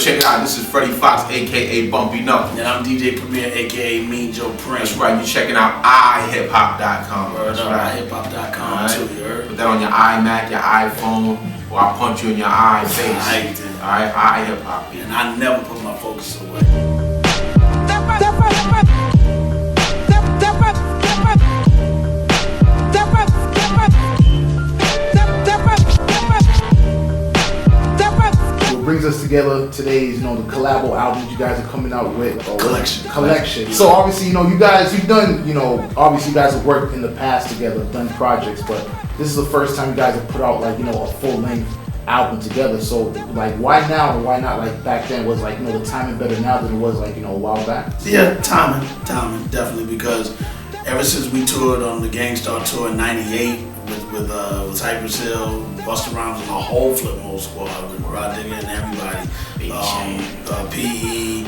check it out. This is Freddie Fox, aka Bumpy No. And I'm DJ Premier, aka Mean Joe Prince. That's right, you checking out ihiphop.com. That's right, ihiphop.com right. too, you heard? Put that on your iMac, your iPhone, or I'll punch you in your eye face. Alright, iHipHop. And I never put my focus away. Brings us together today is, the collabo albums you guys are coming out with. Collection. So obviously, you've done, obviously you guys have worked in the past together, done projects, but this is the first time you guys have put out a full-length album together. So why now and why not back then? Was the timing better now than it was a while back? Yeah, timing, definitely, because ever since we toured on the Gangstar tour in '98 with Cypress Hill, Busta Rhymes, and the whole Flip Mode squad with Rod Digger and everybody, PE,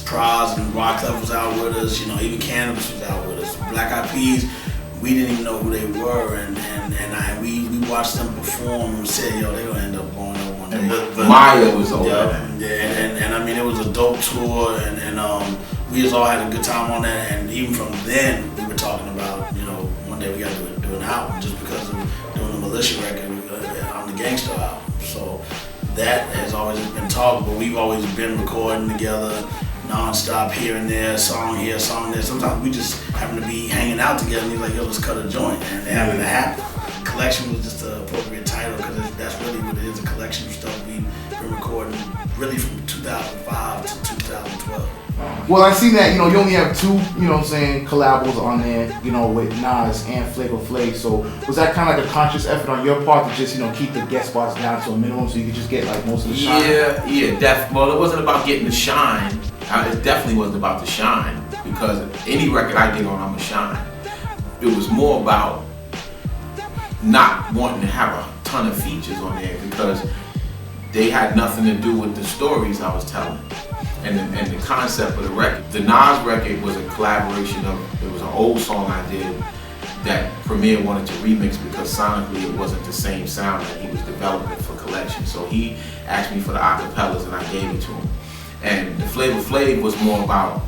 Praz and Rock Clef was out with us. Even Cannabis was out with us. Black Eyed Peas, we didn't even know who they were, and we watched them perform and said, yo, they're gonna end up blowing up one day. But Maya was over there. And I mean, it was a dope tour, and we just all had a good time on that. And even from then, we were talking about, one day we gotta do an album, just because of doing the Militia record on the Gangstar album. So that has always been talked, but we've always been recording together non-stop, here and there, song here, song there. Sometimes we just happen to be hanging out together and he's like, yo, let's cut a joint, and it happened to happen. Collection was just the appropriate title, because that's really what it is, a collection of stuff we've been recording really from 2005 to 2012. Well, I see that, you only have two, collabos on there, with Nas and Flavor Flav. So was that kind of like a conscious effort on your part to just, keep the guest spots down to a minimum so you could just get most of the shine? Yeah, well, it wasn't about getting the shine. It definitely wasn't about the shine, because any record I get on, I'm a shine. It was more about not wanting to have a ton of features on there, because they had nothing to do with the stories I was telling and the concept of the record. The Nas record was a collaboration it was an old song I did that Premier wanted to remix, because sonically it wasn't the same sound that he was developing for Collection. So he asked me for the acapellas and I gave it to him. And the Flavor Flav was more about,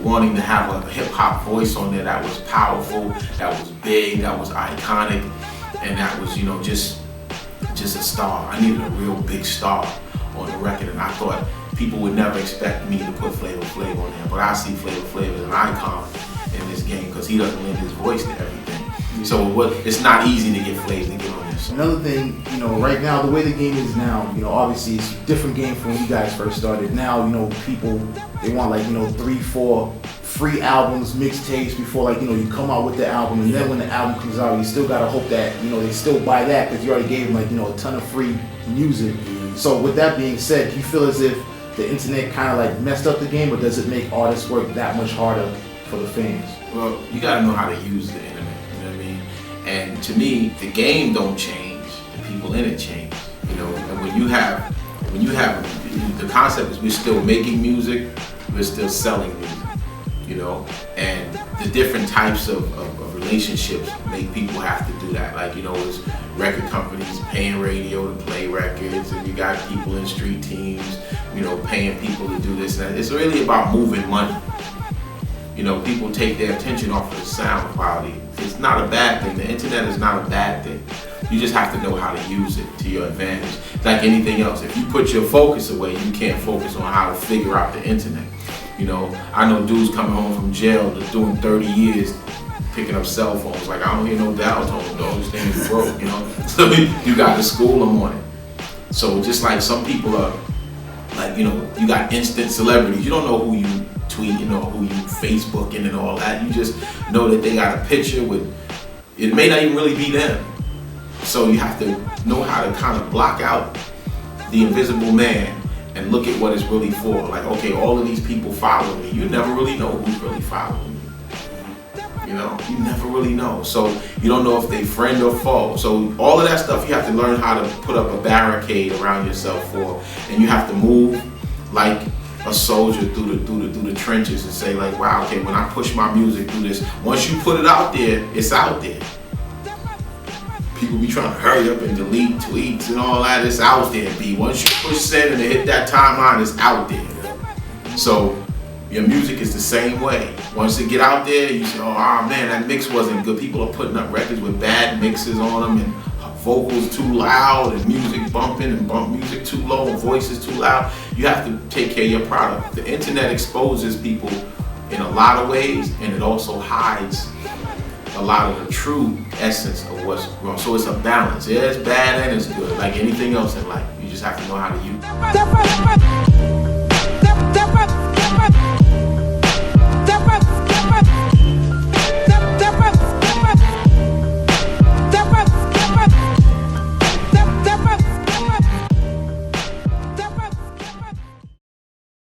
wanting to have a hip hop voice on there that was powerful, that was big, that was iconic, and that was, just a star. I needed a real big star on the record, and I thought people would never expect me to put Flavor Flav on there, but I see Flavor Flav as an icon in this game, because he doesn't lend his voice to everything. So it's not easy to get Flav to get on this. Another thing, right now, the way the game is now, obviously it's a different game from when you guys first started. Now, people, they want 3-4 free albums, mixtapes before you come out with the album, and then when the album comes out, you still gotta hope that, they still buy that, because you already gave them a ton of free music. So with that being said, do you feel as if the internet kind of messed up the game, or does it make artists work that much harder for the fans? Well, you gotta know how to use the internet, you know what I mean? And to me, the game don't change, the people in it change, and when you have, the concept is we're still making music, we're still selling music, and the different types of relationships make people have to do that. It's record companies paying radio to play records, and you got people in street teams, paying people to do this and that. It's really about moving money. People take their attention off of the sound quality. It's not a bad thing. The internet is not a bad thing. You just have to know how to use it to your advantage. Like anything else, if you put your focus away, you can't focus on how to figure out the internet. I know dudes coming home from jail that's doing 30 years picking up cell phones. I don't hear no dial tone, dog. This thing is broke, So you got to school them on it. So just like some people are, you got instant celebrities. You don't know who you tweet, who you Facebooking and all that. You just know that they got a picture with, it may not even really be them. So you have to know how to kind of block out the invisible man and look at what it's really for. Okay, all of these people follow me. You never really know who's really following me. You never really know. So you don't know if they friend or foe. So all of that stuff you have to learn how to put up a barricade around yourself for, and you have to move like a soldier through the trenches and say wow, okay, when I push my music through this, once you put it out there, it's out there. people be trying to hurry up and delete tweets and all that. It's out there, B. Once you push send and it hit that timeline, it's out there. So your music is the same way. Once it get out there, you say, oh man, that mix wasn't good. People are putting up records with bad mixes on them and vocals too loud and music bumping and music too low and voices too loud. You have to take care of your product. The internet exposes people in a lot of ways, and it also hides a lot of the true essence of what's wrong. So it's a balance. Yeah, it's bad and it's good. Like anything else in life, you just have to know how to use it.